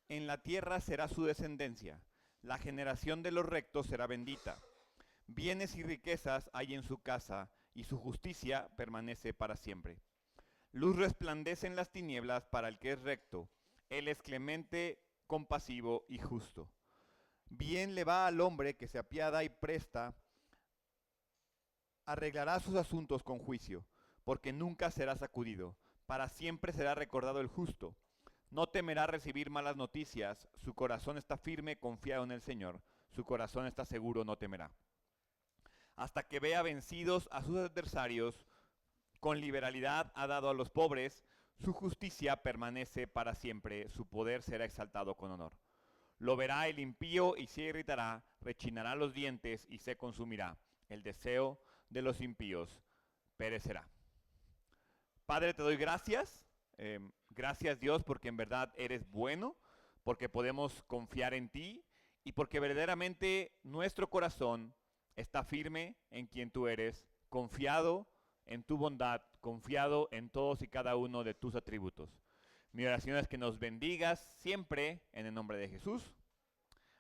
en la tierra será su descendencia. La generación de los rectos será bendita. Bienes y riquezas hay en su casa, y su justicia permanece para siempre. Luz resplandece en las tinieblas para el que es recto. Él es clemente, compasivo y justo. Bien le va al hombre que se apiada y presta, arreglará sus asuntos con juicio, porque nunca será sacudido. Para siempre será recordado el justo. No temerá recibir malas noticias. Su corazón está firme, confiado en el Señor. Su corazón está seguro, no temerá. Hasta que vea vencidos a sus adversarios, con liberalidad ha dado a los pobres. Su justicia permanece para siempre. Su poder será exaltado con honor. Lo verá el impío y se irritará, rechinará los dientes y se consumirá. El deseo de los impíos perecerá. Padre, te doy gracias. Gracias, Dios, porque en verdad eres bueno, porque podemos confiar en ti y porque verdaderamente nuestro corazón está firme en quien tú eres, confiado en tu bondad, confiado en todos y cada uno de tus atributos. Mi oración es que nos bendigas siempre en el nombre de Jesús.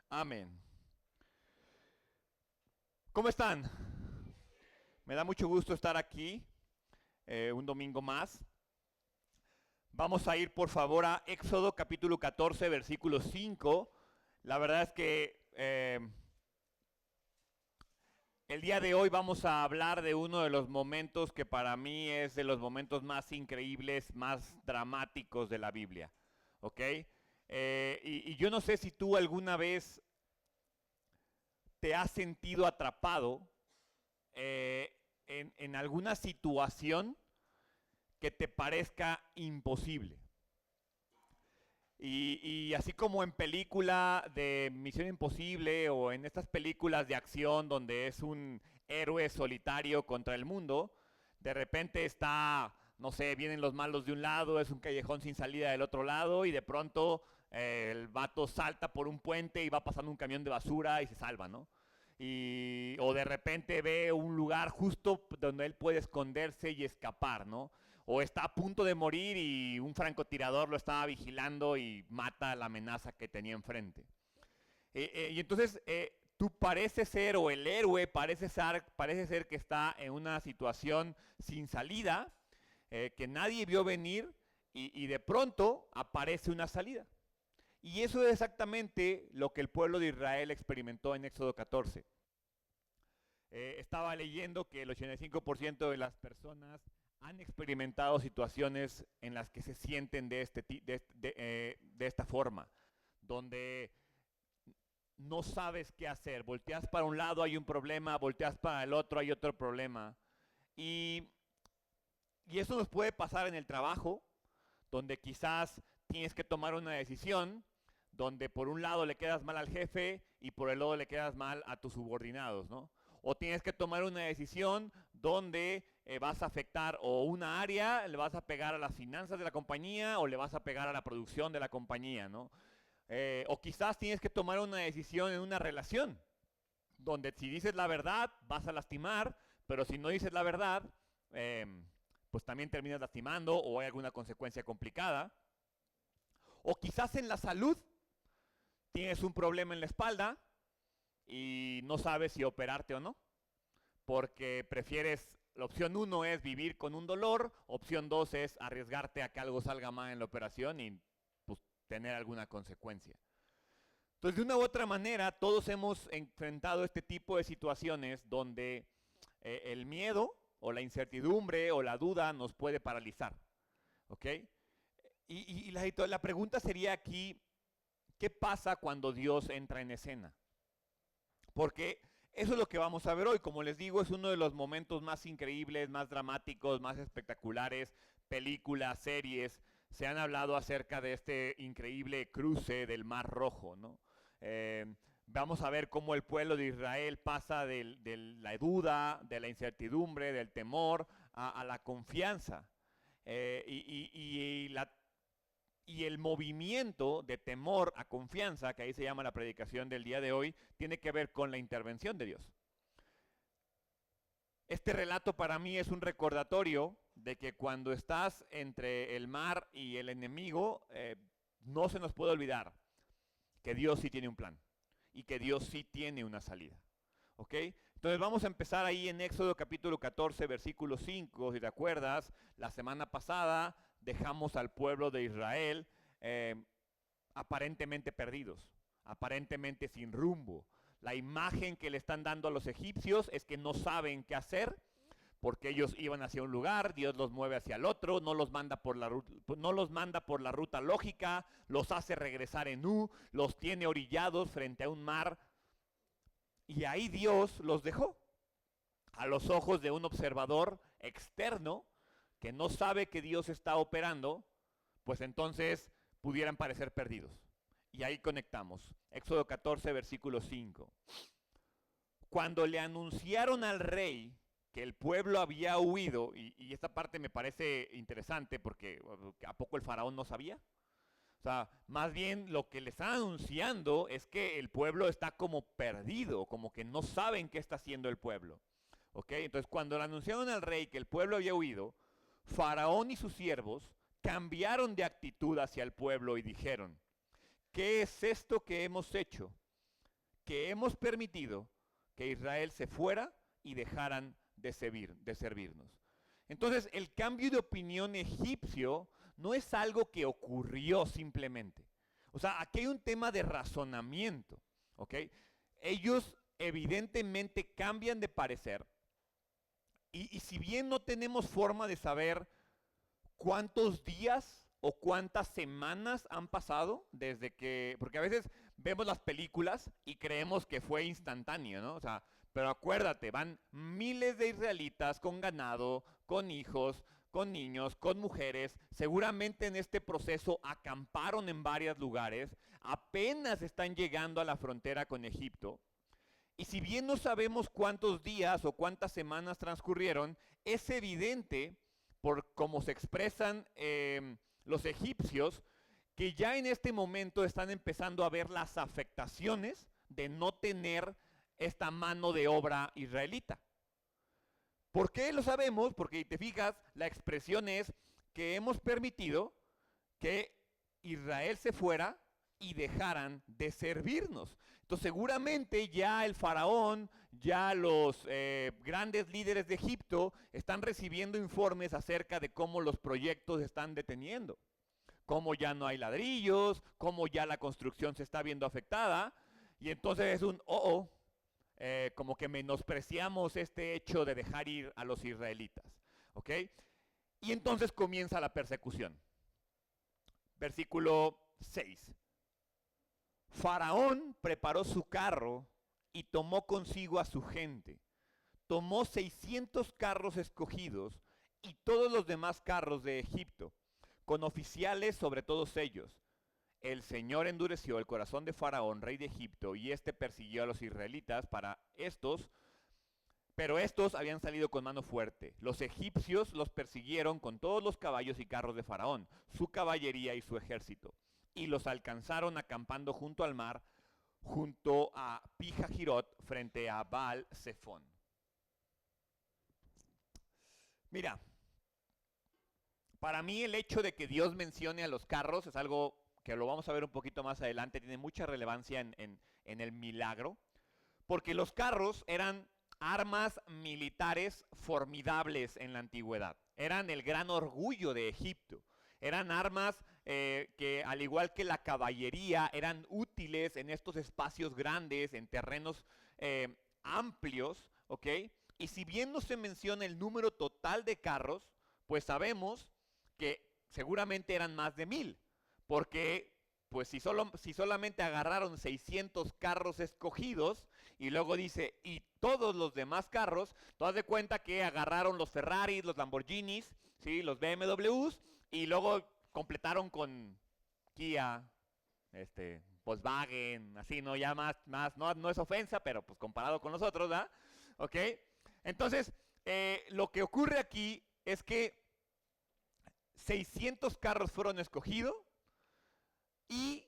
Amén. ¿Cómo están? Me da mucho gusto estar aquí un domingo más. Vamos a ir por favor a Éxodo capítulo 14, versículo 5. La verdad es que el día de hoy vamos a hablar de uno de los momentos que para mí es de los momentos más increíbles, más dramáticos de la Biblia. ¿Ok? Y yo no sé si tú alguna vez te has sentido atrapado en alguna situación que te parezca imposible. Y así como en película de Misión Imposible o en estas películas de acción donde es un héroe solitario contra el mundo, de repente está, no sé, vienen los malos de un lado, es un callejón sin salida del otro lado y de pronto el vato salta por un puente y va pasando un camión de basura y se salva, ¿no? O de repente ve un lugar justo donde él puede esconderse y escapar, ¿no? O está a punto de morir y un francotirador lo estaba vigilando y mata a la amenaza que tenía enfrente. Y entonces tú pareces ser, o el héroe parece ser que está en una situación sin salida, que nadie vio venir y de pronto aparece una salida. Y eso es exactamente lo que el pueblo de Israel experimentó en Éxodo 14. Estaba leyendo que el 85% de las personas han experimentado situaciones en las que se sienten de esta forma, donde no sabes qué hacer. Volteas para un lado, hay un problema, volteas para el otro, hay otro problema. Y, y eso nos puede pasar en el trabajo, donde quizás tienes que tomar una decisión, donde por un lado le quedas mal al jefe y por el otro le quedas mal a tus subordinados, ¿no? O tienes que tomar una decisión donde vas a afectar o una área, le vas a pegar a las finanzas de la compañía o le vas a pegar a la producción de la compañía, ¿no? O quizás tienes que tomar una decisión en una relación, donde si dices la verdad vas a lastimar, pero si no dices la verdad, pues también terminas lastimando o hay alguna consecuencia complicada. O quizás en la salud tienes un problema en la espalda y no sabes si operarte o no, porque prefieres, la opción 1 es vivir con un dolor, opción 2 es arriesgarte a que algo salga mal en la operación y pues, tener alguna consecuencia. Entonces, de una u otra manera, todos hemos enfrentado este tipo de situaciones donde el miedo o la incertidumbre o la duda nos puede paralizar. ¿Ok? Y la pregunta sería aquí, ¿qué pasa cuando Dios entra en escena? Porque eso es lo que vamos a ver hoy. Como les digo, es uno de los momentos más increíbles, más dramáticos, más espectaculares. Películas, series, se han hablado acerca de este increíble cruce del Mar Rojo, ¿no? Vamos a ver cómo el pueblo de Israel pasa de la duda, de la incertidumbre, del temor, a la confianza. Y el movimiento de temor a confianza, que ahí se llama la predicación del día de hoy, tiene que ver con la intervención de Dios. Este relato para mí es un recordatorio de que cuando estás entre el mar y el enemigo, no se nos puede olvidar. que Dios sí tiene un plan y que Dios sí tiene una salida. ¿Ok? Entonces vamos a empezar ahí en Éxodo capítulo 14, versículo 5. Si te acuerdas, la semana pasada dejamos al pueblo de Israel aparentemente perdidos, aparentemente sin rumbo. La imagen que le están dando a los egipcios es que no saben qué hacer, porque ellos iban hacia un lugar, Dios los mueve hacia el otro, no los manda por la ruta lógica, los hace regresar en U, los tiene orillados frente a un mar, y ahí Dios los dejó a los ojos de un observador externo que no sabe que Dios está operando. Pues entonces pudieran parecer perdidos. Y ahí conectamos. Éxodo 14, versículo 5. Cuando le anunciaron al rey que el pueblo había huido, y esta parte me parece interesante porque ¿a poco el faraón no sabía? O sea, más bien lo que le están anunciando es que el pueblo está como perdido, como que no saben qué está haciendo el pueblo. ¿Ok? Entonces cuando le anunciaron al rey que el pueblo había huido, Faraón y sus siervos cambiaron de actitud hacia el pueblo y dijeron: ¿qué es esto que hemos hecho? Que hemos permitido que Israel se fuera y dejaran de servirnos. Entonces, el cambio de opinión egipcio no es algo que ocurrió simplemente. O sea, aquí hay un tema de razonamiento, ¿ok? Ellos evidentemente cambian de parecer, y si bien no tenemos forma de saber cuántos días o cuántas semanas han pasado desde que, porque a veces vemos las películas y creemos que fue instantáneo, ¿no? O sea, pero acuérdate, van miles de israelitas con ganado, con hijos, con niños, con mujeres. Seguramente en este proceso acamparon en varios lugares, apenas están llegando a la frontera con Egipto. Y si bien no sabemos cuántos días o cuántas semanas transcurrieron, es evidente, por cómo se expresan los egipcios, que ya en este momento están empezando a ver las afectaciones de no tener esta mano de obra israelita. ¿Por qué lo sabemos? Porque si te fijas, la expresión es que hemos permitido que Israel se fuera y dejaran de servirnos. Entonces seguramente ya el faraón, ya los grandes líderes de Egipto están recibiendo informes acerca de cómo los proyectos están deteniendo, cómo ya no hay ladrillos, cómo ya la construcción se está viendo afectada, y entonces es un como que menospreciamos este hecho de dejar ir a los israelitas, ¿ok? Y entonces comienza la persecución. Versículo 6. Faraón preparó su carro y tomó consigo a su gente. Tomó 600 carros escogidos y todos los demás carros de Egipto, con oficiales sobre todos ellos. El Señor endureció el corazón de Faraón, rey de Egipto, y éste persiguió a los israelitas pero estos habían salido con mano fuerte. Los egipcios los persiguieron con todos los caballos y carros de Faraón, su caballería y su ejército, y los alcanzaron acampando junto al mar, junto a Pijahirot, frente a Baal Zephón. Mira, para mí el hecho de que Dios mencione a los carros es algo que lo vamos a ver un poquito más adelante, tiene mucha relevancia en el milagro, porque los carros eran armas militares formidables en la antigüedad. Eran el gran orgullo de Egipto. Eran armas que, al igual que la caballería, eran útiles en estos espacios grandes, en terrenos amplios, ¿ok? Y si bien no se menciona el número total de carros, pues sabemos que seguramente eran más de 1000, porque pues si solamente agarraron 600 carros escogidos, y luego dice, y todos los demás carros, tú haz de cuenta que agarraron los Ferraris, los Lamborghinis, ¿sí? Los BMWs, y luego completaron con Kia, Volkswagen, así, ¿no? Ya más no es ofensa, pero pues comparado con los otros, ¿verdad? ¿Ok? Entonces, lo que ocurre aquí es que 600 carros fueron escogidos, y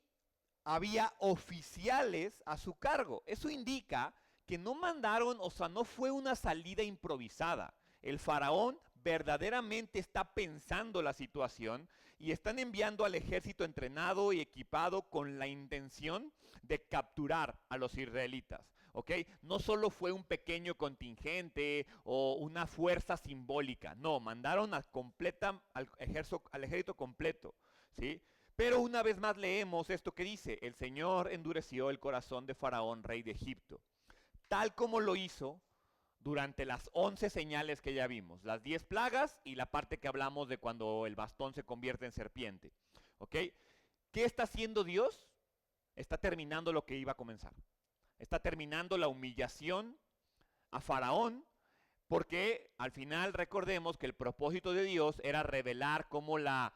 había oficiales a su cargo. Eso indica que no mandaron, o sea, no fue una salida improvisada. El faraón verdaderamente está pensando la situación y están enviando al ejército entrenado y equipado con la intención de capturar a los israelitas. ¿Ok? No solo fue un pequeño contingente o una fuerza simbólica, no, mandaron al ejército completo, ¿sí? Pero una vez más leemos esto que dice: el Señor endureció el corazón de Faraón, rey de Egipto, tal como lo hizo durante las 11 señales que ya vimos, las 10 plagas y la parte que hablamos de cuando el bastón se convierte en serpiente. ¿Ok? ¿Qué está haciendo Dios? Está terminando lo que iba a comenzar. Está terminando la humillación a Faraón, porque al final recordemos que el propósito de Dios era revelar cómo la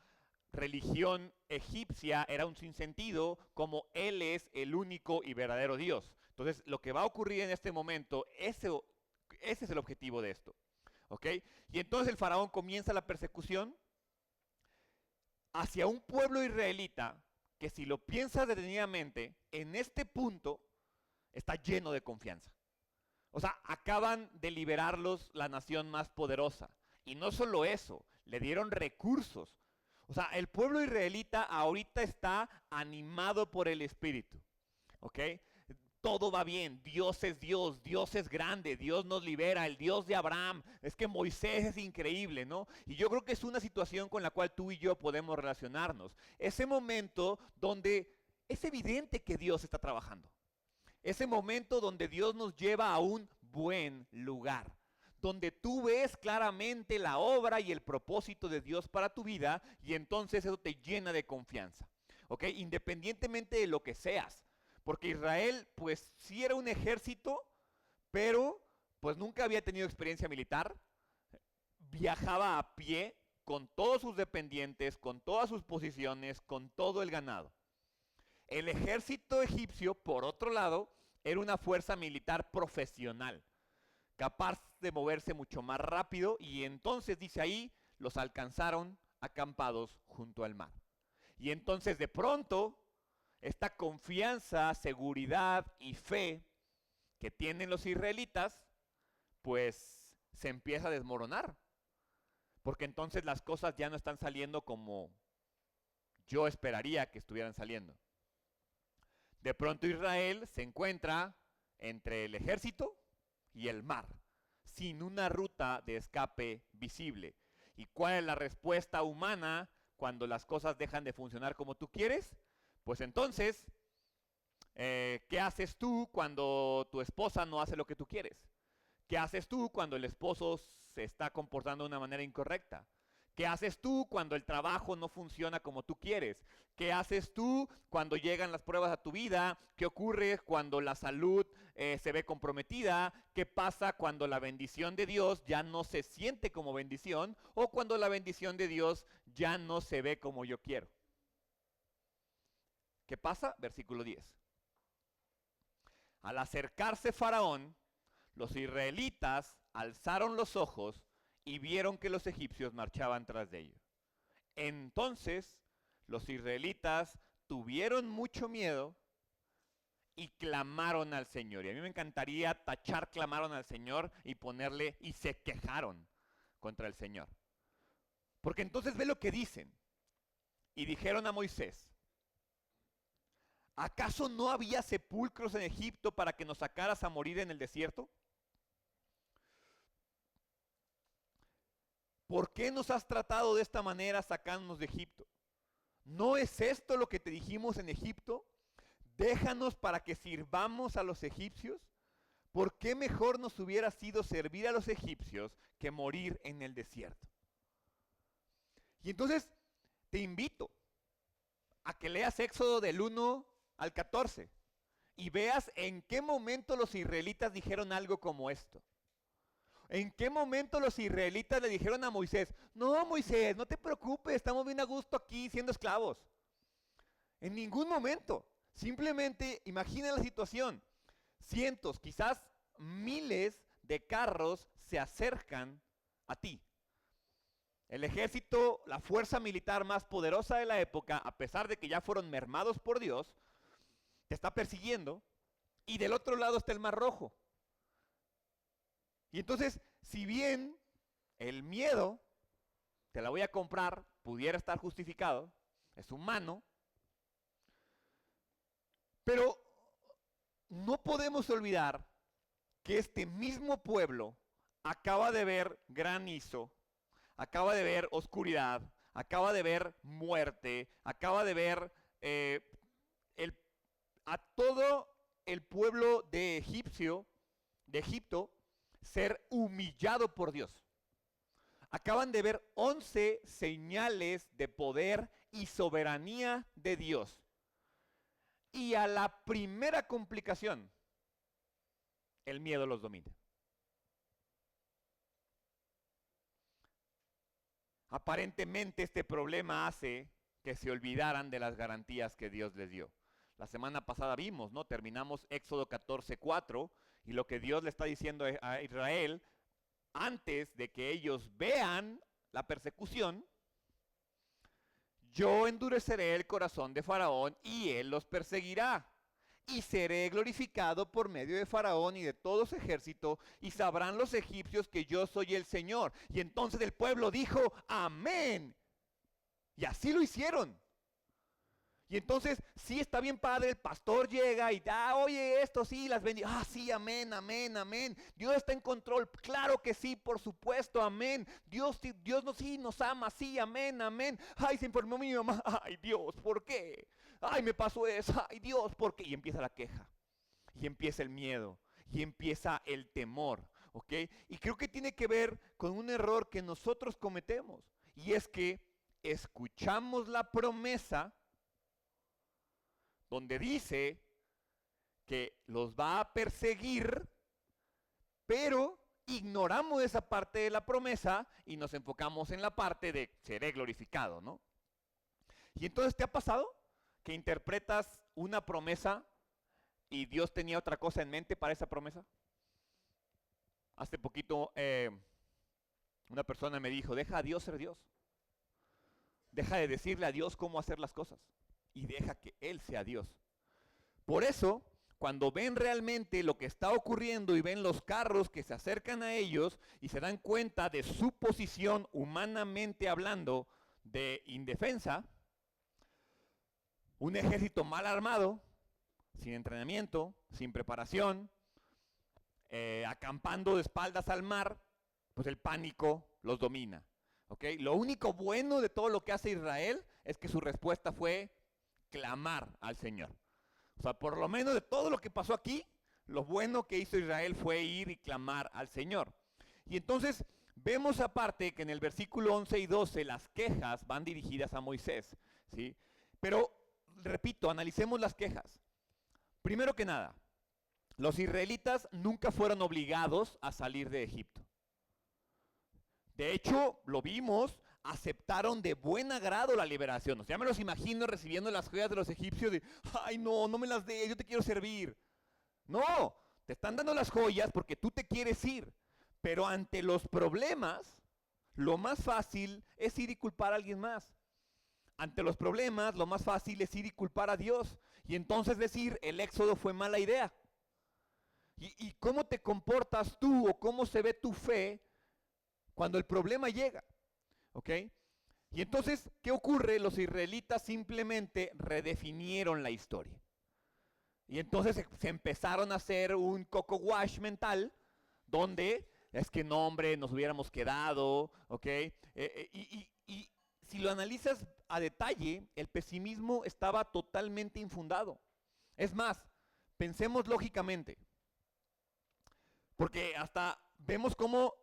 religión egipcia era un sinsentido, como Él es el único y verdadero Dios. Entonces, lo que va a ocurrir en este momento, ese es el objetivo de esto. ¿Ok? Y entonces el faraón comienza la persecución hacia un pueblo israelita que, si lo piensas detenidamente, en este punto está lleno de confianza. O sea, acaban de liberarlos la nación más poderosa. Y no solo eso, le dieron recursos. O sea, el pueblo israelita ahorita está animado por el Espíritu. ¿Ok? Todo va bien, Dios es grande, Dios nos libera, el Dios de Abraham. Es que Moisés es increíble, ¿no? Y yo creo que es una situación con la cual tú y yo podemos relacionarnos. Ese momento donde es evidente que Dios está trabajando. Ese momento donde Dios nos lleva a un buen lugar, donde tú ves claramente la obra y el propósito de Dios para tu vida, y entonces eso te llena de confianza. ¿Ok? Independientemente de lo que seas. Porque Israel, pues sí era un ejército, pero pues nunca había tenido experiencia militar. Viajaba a pie con todos sus dependientes, con todas sus posiciones, con todo el ganado. El ejército egipcio, por otro lado, era una fuerza militar profesional, capaz de moverse mucho más rápido, y entonces dice ahí, los alcanzaron acampados junto al mar. Y entonces de pronto, esta confianza, seguridad y fe que tienen los israelitas, pues se empieza a desmoronar. Porque entonces las cosas ya no están saliendo como yo esperaría que estuvieran saliendo. De pronto Israel se encuentra entre el ejército y el mar, sin una ruta de escape visible. ¿Y cuál es la respuesta humana cuando las cosas dejan de funcionar como tú quieres? Pues entonces, ¿qué haces tú cuando tu esposa no hace lo que tú quieres? ¿Qué haces tú cuando el esposo se está comportando de una manera incorrecta? ¿Qué haces tú cuando el trabajo no funciona como tú quieres? ¿Qué haces tú cuando llegan las pruebas a tu vida? ¿Qué ocurre cuando la salud se ve comprometida? ¿Qué pasa cuando la bendición de Dios ya no se siente como bendición? ¿O cuando la bendición de Dios ya no se ve como yo quiero? ¿Qué pasa? Versículo 10. Al acercarse Faraón, los israelitas alzaron los ojos y vieron que los egipcios marchaban tras de ellos. Entonces los israelitas tuvieron mucho miedo y clamaron al Señor. Y a mí me encantaría tachar clamaron al Señor y ponerle y se quejaron contra el Señor. Porque entonces ve lo que dicen. Y dijeron a Moisés: ¿acaso no había sepulcros en Egipto para que nos sacaras a morir en el desierto? ¿Por qué nos has tratado de esta manera sacándonos de Egipto? ¿No es esto lo que te dijimos en Egipto? Déjanos para que sirvamos a los egipcios. ¿Por qué mejor nos hubiera sido servir a los egipcios que morir en el desierto? Y entonces te invito a que leas Éxodo del 1 al 14 y veas en qué momento los israelitas dijeron algo como esto. ¿En qué momento los israelitas le dijeron a Moisés: no, Moisés, no te preocupes, estamos bien a gusto aquí siendo esclavos? En ningún momento. Simplemente imagina la situación. Cientos, quizás miles de carros se acercan a ti. El ejército, la fuerza militar más poderosa de la época, a pesar de que ya fueron mermados por Dios, te está persiguiendo, y del otro lado está el Mar Rojo. Y entonces, si bien El miedo, te la voy a comprar, pudiera estar justificado, es humano, pero no podemos olvidar que este mismo pueblo acaba de ver granizo, acaba de ver oscuridad, acaba de ver muerte, acaba de ver a todo el pueblo de Egipto, ser humillado por Dios. Acaban de ver 11 señales de poder y soberanía de Dios. Y a la primera complicación, el miedo los domina. Aparentemente este problema hace que se olvidaran de las garantías que Dios les dio. La semana pasada vimos, ¿no? Terminamos Éxodo 14:4 y lo que Dios le está diciendo a Israel antes de que ellos vean la persecución: yo endureceré el corazón de Faraón y él los perseguirá. Y seré glorificado por medio de Faraón y de todo su ejército, y sabrán los egipcios que yo soy el Señor. Y entonces el pueblo dijo, amén. Y así lo hicieron. Y entonces, sí, está bien padre, el pastor llega y da, oye, esto sí, las bendiciones. Sí, amén, amén, amén. Dios está en control, claro que sí, por supuesto, amén. Dios sí nos ama, sí, amén, amén. Ay, se enfermó mi mamá, ay, Dios, ¿por qué? Ay, me pasó eso, ay, Dios, ¿por qué? Y empieza la queja, y empieza el miedo, y empieza el temor, ¿ok? Y creo que tiene que ver con un error que nosotros cometemos, y es que escuchamos la promesa donde dice que los va a perseguir, pero ignoramos esa parte de la promesa y nos enfocamos en la parte de seré glorificado, ¿no? Y entonces, ¿te ha pasado que interpretas una promesa y Dios tenía otra cosa en mente para esa promesa? Hace poquito una persona me dijo, deja a Dios ser Dios. Deja de decirle a Dios cómo hacer las cosas y deja que Él sea Dios. Por eso, cuando ven realmente lo que está ocurriendo y ven los carros que se acercan a ellos y se dan cuenta de su posición humanamente hablando de indefensa, un ejército mal armado, sin entrenamiento, sin preparación, acampando de espaldas al mar, pues el pánico los domina. ¿Okay? Lo único bueno de todo lo que hace Israel es que su respuesta fue clamar al Señor. O sea, por lo menos de todo lo que pasó aquí, lo bueno que hizo Israel fue ir y clamar al Señor. Y entonces vemos aparte que en el versículo 11 y 12 las quejas van dirigidas a Moisés, ¿sí? Pero, repito, analicemos las quejas. Primero que nada, los israelitas nunca fueron obligados a salir de Egipto. De hecho, lo vimos, aceptaron de buen agrado la liberación. O sea, ya me los imagino recibiendo las joyas de los egipcios de, ay no, no me las des, yo te quiero servir. No, te están dando las joyas porque tú te quieres ir. Pero ante los problemas, lo más fácil es ir y culpar a alguien más. Ante los problemas, lo más fácil es ir y culpar a Dios. Y entonces decir, el éxodo fue mala idea. ¿Y cómo te comportas tú o cómo se ve tu fe cuando el problema llega? ¿Ok? Y entonces, ¿qué ocurre? Los israelitas simplemente redefinieron la historia. Y entonces se empezaron a hacer un coco wash mental, donde es que no, hombre, nos hubiéramos quedado, ¿ok? Y si lo analizas a detalle, el pesimismo estaba totalmente infundado. Es más, pensemos lógicamente, porque hasta vemos cómo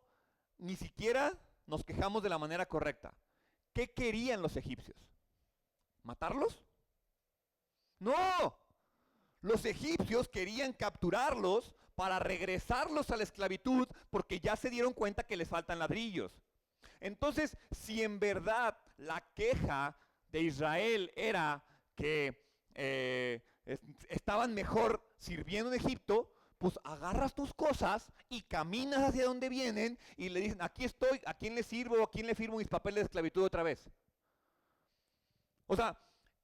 ni siquiera nos quejamos de la manera correcta. ¿Qué querían los egipcios? ¿Matarlos? No. Los egipcios querían capturarlos para regresarlos a la esclavitud porque ya se dieron cuenta que les faltan ladrillos. Entonces, si en verdad la queja de Israel era que estaban mejor sirviendo en Egipto, pues agarras tus cosas y caminas hacia donde vienen y le dicen, aquí estoy, ¿a quién le sirvo? ¿A quién le firmo mis papeles de esclavitud otra vez? O sea,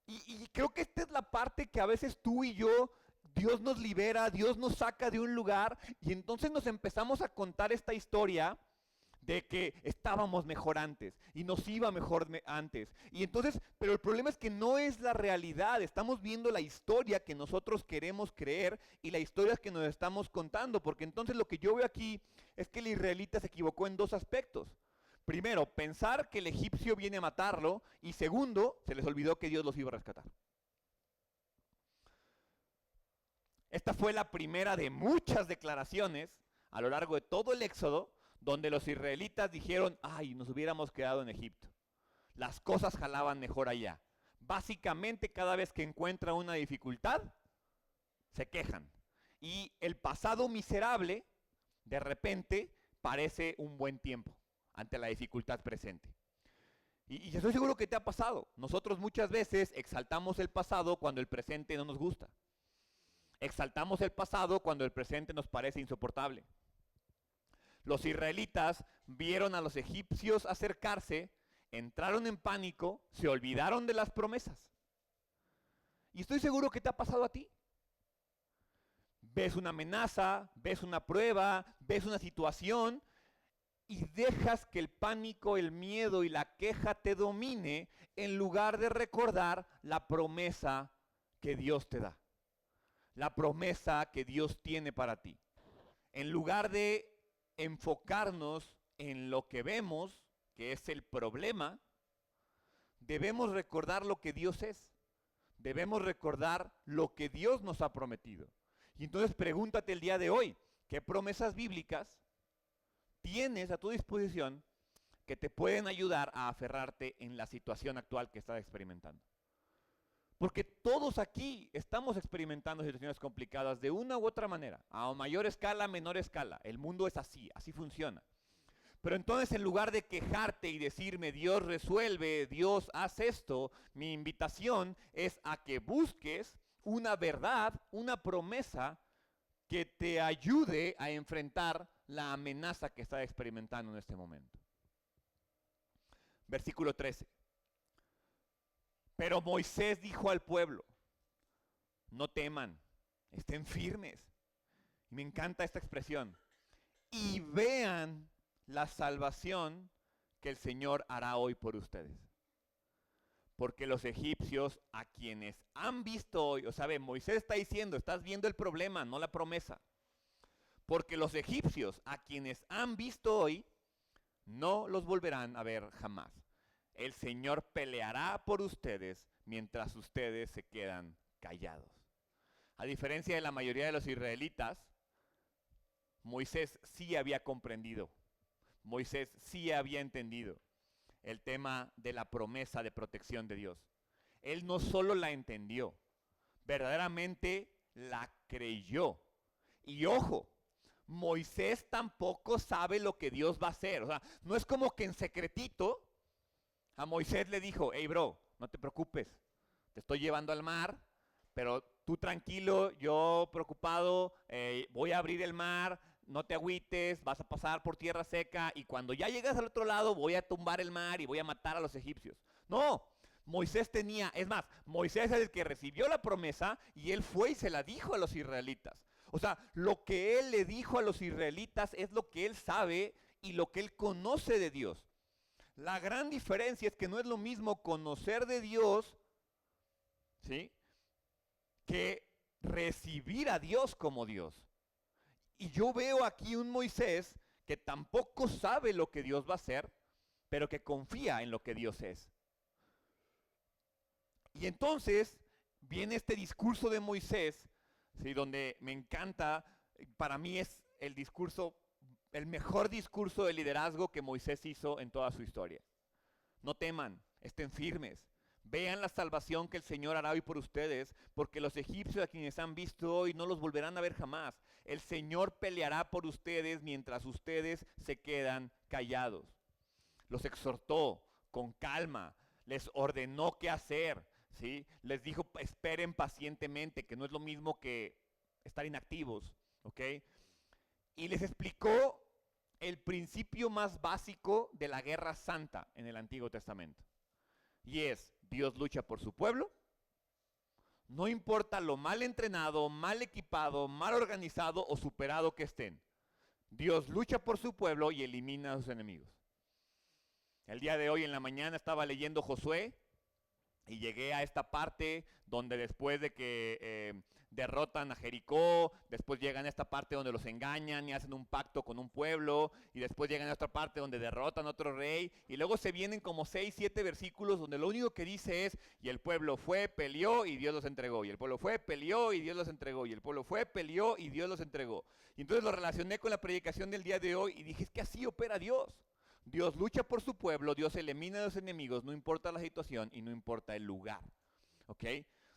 y creo que esta es la parte que a veces tú y yo, Dios nos libera, Dios nos saca de un lugar y entonces nos empezamos a contar esta historia de que estábamos mejor antes y nos iba mejor antes. Y entonces, pero el problema es que no es la realidad, estamos viendo la historia que nosotros queremos creer y la historia que nos estamos contando, porque entonces lo que yo veo aquí es que el israelita se equivocó en dos aspectos. Primero, pensar que el egipcio viene a matarlo, y segundo, se les olvidó que Dios los iba a rescatar. Esta fue la primera de muchas declaraciones a lo largo de todo el Éxodo, donde los israelitas dijeron, ay, nos hubiéramos quedado en Egipto. Las cosas jalaban mejor allá. Básicamente, cada vez que encuentran una dificultad, se quejan. Y el pasado miserable, de repente, parece un buen tiempo ante la dificultad presente. Y estoy seguro que te ha pasado. Nosotros muchas veces exaltamos el pasado cuando el presente no nos gusta. Exaltamos el pasado cuando el presente nos parece insoportable. Los israelitas vieron a los egipcios acercarse, entraron en pánico, se olvidaron de las promesas. Y estoy seguro que te ha pasado a ti. Ves una amenaza, ves una prueba, ves una situación y dejas que el pánico, el miedo y la queja te domine en lugar de recordar la promesa que Dios te da. La promesa que Dios tiene para ti. En lugar de enfocarnos en lo que vemos, que es el problema, debemos recordar lo que Dios es. Debemos recordar lo que Dios nos ha prometido. Y entonces pregúntate el día de hoy, ¿qué promesas bíblicas tienes a tu disposición que te pueden ayudar a aferrarte en la situación actual que estás experimentando? Porque todos aquí estamos experimentando situaciones complicadas de una u otra manera, a mayor escala, a menor escala. El mundo es así, así funciona. Pero entonces, en lugar de quejarte y decirme, Dios resuelve, Dios haz esto, mi invitación es a que busques una verdad, una promesa que te ayude a enfrentar la amenaza que estás experimentando en este momento. Versículo 13. Pero Moisés dijo al pueblo, no teman, estén firmes. Y me encanta esta expresión. Y vean la salvación que el Señor hará hoy por ustedes. Porque los egipcios a quienes han visto hoy, o sea, Moisés está diciendo, estás viendo el problema, no la promesa. Porque los egipcios a quienes han visto hoy, no los volverán a ver jamás. El Señor peleará por ustedes mientras ustedes se quedan callados. A diferencia de la mayoría de los israelitas, Moisés sí había comprendido, Moisés sí había entendido el tema de la promesa de protección de Dios. Él no solo la entendió, verdaderamente la creyó. Y ojo, Moisés tampoco sabe lo que Dios va a hacer. O sea, no es como que en secretito a Moisés le dijo, hey bro, no te preocupes, te estoy llevando al mar, pero tú tranquilo, yo preocupado, voy a abrir el mar, no te agüites, vas a pasar por tierra seca y cuando ya llegas al otro lado voy a tumbar el mar y voy a matar a los egipcios. No, Moisés tenía, es más, Moisés es el que recibió la promesa y él fue y se la dijo a los israelitas. O sea, lo que él le dijo a los israelitas es lo que él sabe y lo que él conoce de Dios. La gran diferencia es que no es lo mismo conocer de Dios, ¿sí?, que recibir a Dios como Dios. Y yo veo aquí un Moisés que tampoco sabe lo que Dios va a hacer, pero que confía en lo que Dios es. Y entonces viene este discurso de Moisés, ¿sí?, donde me encanta, para mí es el discurso, el mejor discurso de liderazgo que Moisés hizo en toda su historia. No teman, estén firmes. Vean la salvación que el Señor hará hoy por ustedes, porque los egipcios a quienes han visto hoy no los volverán a ver jamás. El Señor peleará por ustedes mientras ustedes se quedan callados. Los exhortó con calma, les ordenó qué hacer, ¿sí? Les dijo, esperen pacientemente, que no es lo mismo que estar inactivos, ¿ok? Y les explicó el principio más básico de la guerra santa en el Antiguo Testamento. Y es, Dios lucha por su pueblo, no importa lo mal entrenado, mal equipado, mal organizado o superado que estén. Dios lucha por su pueblo y elimina a sus enemigos. El día de hoy en la mañana estaba leyendo Josué y llegué a esta parte donde después de que derrotan a Jericó, después llegan a esta parte donde los engañan y hacen un pacto con un pueblo, y después llegan a otra parte donde derrotan a otro rey, y luego se vienen como 6, 7 versículos donde lo único que dice es, y el pueblo fue, peleó y Dios los entregó, y el pueblo fue, peleó y Dios los entregó, y el pueblo fue, peleó y Dios los entregó. Y entonces lo relacioné con la predicación del día de hoy y dije, es que así opera Dios. Dios lucha por su pueblo, Dios elimina a los enemigos, no importa la situación y no importa el lugar. ¿Ok?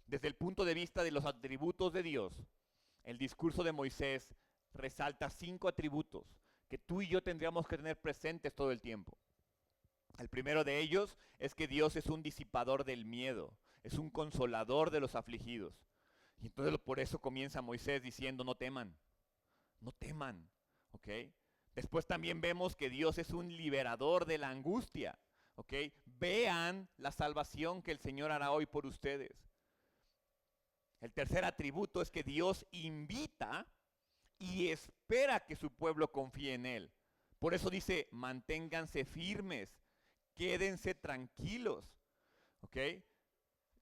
Desde el punto de vista de los atributos de Dios, el discurso de Moisés resalta 5 atributos que tú y yo tendríamos que tener presentes todo el tiempo. El primero de ellos es que Dios es un disipador del miedo, es un consolador de los afligidos. Y entonces por eso comienza Moisés diciendo, no teman, no teman, ¿ok? Después también vemos que Dios es un liberador de la angustia, ¿ok? Vean la salvación que el Señor hará hoy por ustedes. El tercer atributo es que Dios invita y espera que su pueblo confíe en Él. Por eso dice, manténganse firmes, quédense tranquilos, ¿ok?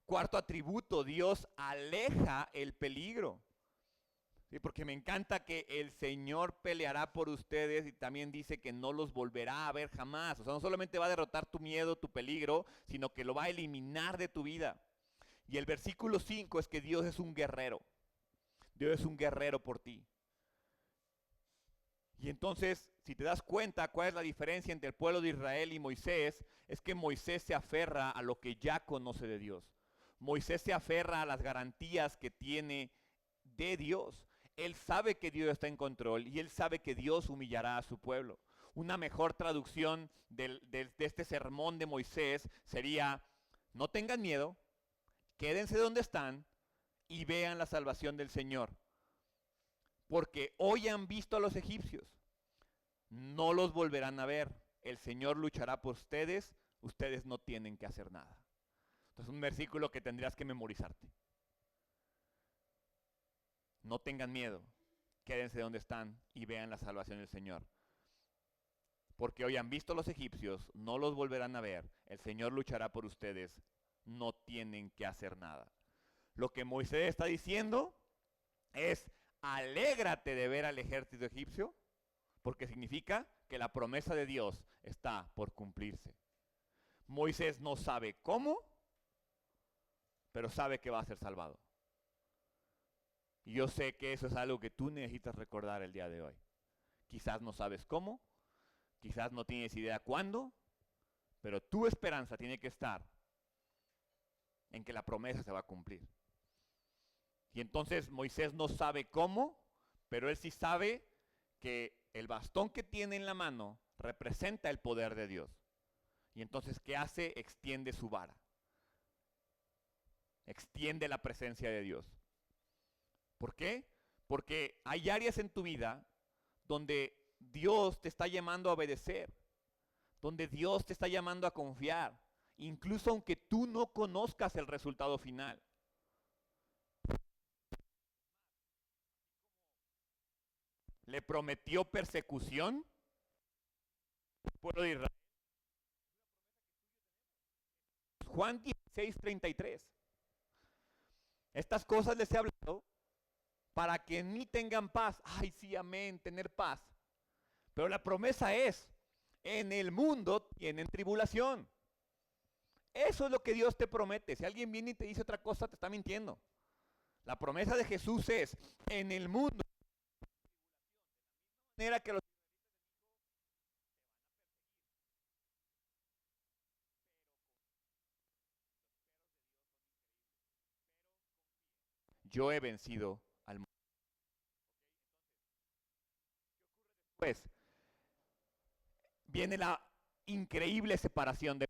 Cuarto atributo, Dios aleja el peligro. Sí, porque me encanta que el Señor peleará por ustedes y también dice que no los volverá a ver jamás. O sea, no solamente va a derrotar tu miedo, tu peligro, sino que lo va a eliminar de tu vida. Y el versículo 5 es que Dios es un guerrero. Dios es un guerrero por ti. Y entonces, si te das cuenta cuál es la diferencia entre el pueblo de Israel y Moisés, es que Moisés se aferra a lo que ya conoce de Dios. Moisés se aferra a las garantías que tiene de Dios. Él sabe que Dios está en control y él sabe que Dios humillará a su pueblo. Una mejor traducción de este sermón de Moisés sería, no tengan miedo, quédense donde están y vean la salvación del Señor. Porque hoy han visto a los egipcios, no los volverán a ver. El Señor luchará por ustedes, ustedes no tienen que hacer nada. Entonces un versículo que tendrías que memorizarte. No tengan miedo, quédense donde están y vean la salvación del Señor. Porque hoy han visto a los egipcios, no los volverán a ver. El Señor luchará por ustedes, no tienen que hacer nada. Lo que Moisés está diciendo es, alégrate de ver al ejército egipcio, porque significa que la promesa de Dios está por cumplirse. Moisés no sabe cómo, pero sabe que va a ser salvado. Y yo sé que eso es algo que tú necesitas recordar el día de hoy. Quizás no sabes cómo, quizás no tienes idea cuándo, pero tu esperanza tiene que estar en que la promesa se va a cumplir. Y entonces Moisés no sabe cómo, pero él sí sabe que el bastón que tiene en la mano representa el poder de Dios. Y entonces, ¿qué hace? Extiende su vara. Extiende la presencia de Dios. ¿Por qué? Porque hay áreas en tu vida donde Dios te está llamando a obedecer, donde Dios te está llamando a confiar, incluso aunque tú no conozcas el resultado final. Le prometió persecución al pueblo de Israel. Juan 16:33. Estas cosas les he hablado para que en mí tengan paz. Ay, sí, amén, tener paz. Pero la promesa es, en el mundo tienen tribulación. Eso es lo que Dios te promete. Si alguien viene y te dice otra cosa, te está mintiendo. La promesa de Jesús es, en el mundo, de manera que los... Yo he vencido al mundo. Pues viene la increíble separación de...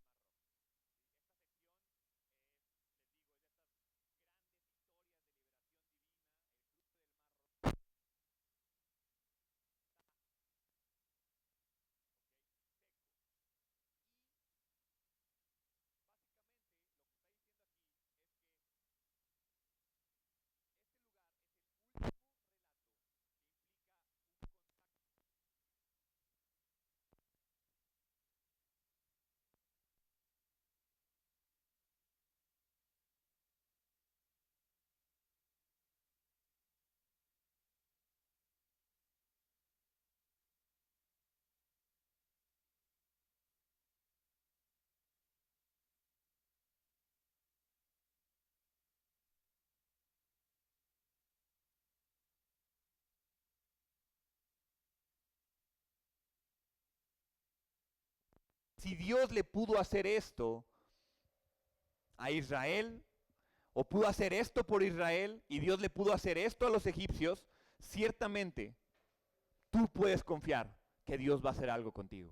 Si Dios le pudo hacer esto a Israel, o pudo hacer esto por Israel, y Dios le pudo hacer esto a los egipcios, ciertamente tú puedes confiar que Dios va a hacer algo contigo.